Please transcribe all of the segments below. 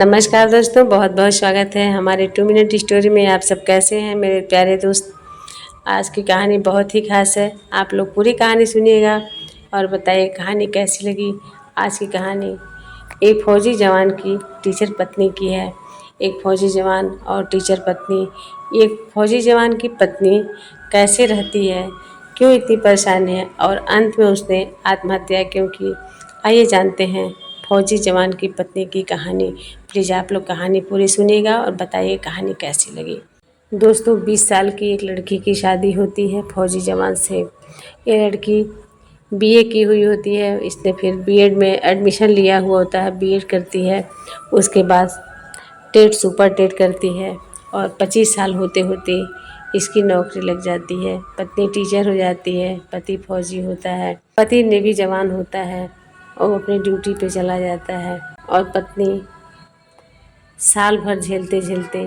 नमस्कार दोस्तों, बहुत बहुत स्वागत है हमारे 2 मिनट स्टोरी में। आप सब कैसे हैं मेरे प्यारे दोस्त। आज की कहानी बहुत ही खास है। आप लोग पूरी कहानी सुनिएगा और बताइए कहानी कैसी लगी। आज की कहानी एक फौजी जवान की टीचर पत्नी की है। एक फौजी जवान और टीचर पत्नी। एक फौजी जवान की पत्नी कैसे रहती है, क्यों इतनी परेशान है और अंत में उसने आत्महत्या क्यों की। आइए जानते हैं फौजी जवान की पत्नी की कहानी। प्लीज़ आप लोग कहानी पूरी सुनिएगा और बताइए कहानी कैसी लगी। दोस्तों, 20 साल की एक लड़की की शादी होती है फौजी जवान से। ये लड़की बीए की हुई होती है। इसने फिर बीएड में एडमिशन लिया हुआ होता है, बीएड करती है। उसके बाद टेट सुपर टेट करती है और 25 साल होते होते इसकी नौकरी लग जाती है। पत्नी टीचर हो जाती है, पति फौजी होता है। पति नेवी जवान होता है और अपनी ड्यूटी पे चला जाता है। और पत्नी साल भर झेलते झेलते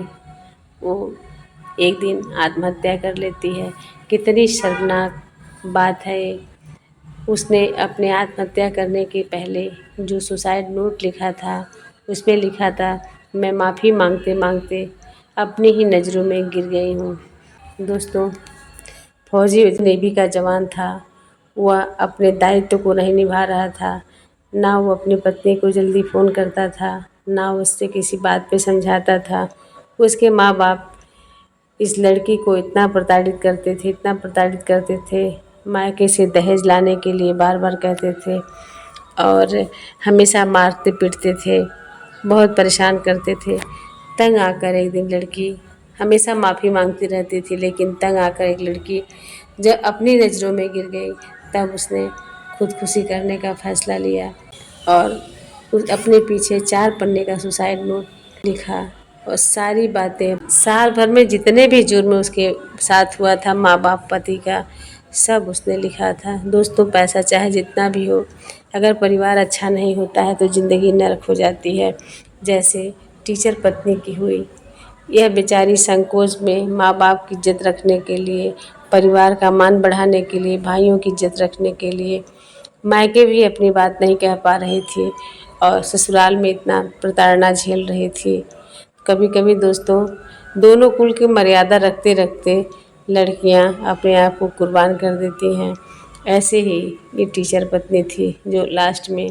वो एक दिन आत्महत्या कर लेती है। कितनी शर्मनाक बात है ये। उसने अपने आत्महत्या करने के पहले जो सुसाइड नोट लिखा था, उसमें लिखा था, मैं माफ़ी मांगते मांगते अपनी ही नज़रों में गिर गई हूँ। दोस्तों, फौजी नेवी का जवान था। वह अपने दायित्व को नहीं निभा रहा था। ना वो अपनी पत्नी को जल्दी फ़ोन करता था, ना उससे किसी बात पे समझाता था। उसके माँ बाप इस लड़की को इतना प्रताड़ित करते थे, इतना प्रताड़ित करते थे। मायके से दहेज लाने के लिए बार बार कहते थे और हमेशा मारते पीटते थे, बहुत परेशान करते थे। तंग आकर एक दिन लड़की हमेशा माफ़ी मांगती रहती थी, लेकिन तंग आकर एक लड़की जब अपनी नज़रों में गिर गई, तब उसने खुदकुशी करने का फ़ैसला लिया और उस अपने पीछे 4 पन्ने का सुसाइड नोट लिखा। और सारी बातें, साल भर में जितने भी जुर्म उसके साथ हुआ था, माँ बाप पति का, सब उसने लिखा था। दोस्तों, पैसा चाहे जितना भी हो, अगर परिवार अच्छा नहीं होता है तो ज़िंदगी नर्क हो जाती है। जैसे टीचर पत्नी की हुई। यह बेचारी संकोच में माँ बाप की इज्जत रखने के लिए, परिवार का मान बढ़ाने के लिए, भाइयों की इज्जत रखने के लिए मायके भी अपनी बात नहीं कह पा रही थी और ससुराल में इतना प्रताड़ना झेल रही थी। कभी कभी दोस्तों, दोनों कुल की मर्यादा रखते रखते लड़कियां अपने आप को कुर्बान कर देती हैं। ऐसे ही ये टीचर पत्नी थी जो लास्ट में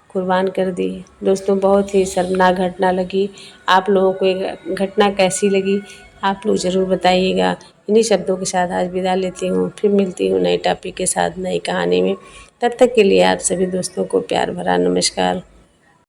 कुर्बान कर दी। दोस्तों, बहुत ही शर्मनाक घटना लगी। आप लोगों को ये घटना कैसी लगी, आप लोग ज़रूर बताइएगा। इन्हीं शब्दों के साथ आज विदा लेती हूँ। फिर मिलती हूँ नए टॉपिक के साथ, नई कहानी में। तब तक के लिए आप सभी दोस्तों को प्यार भरा नमस्कार।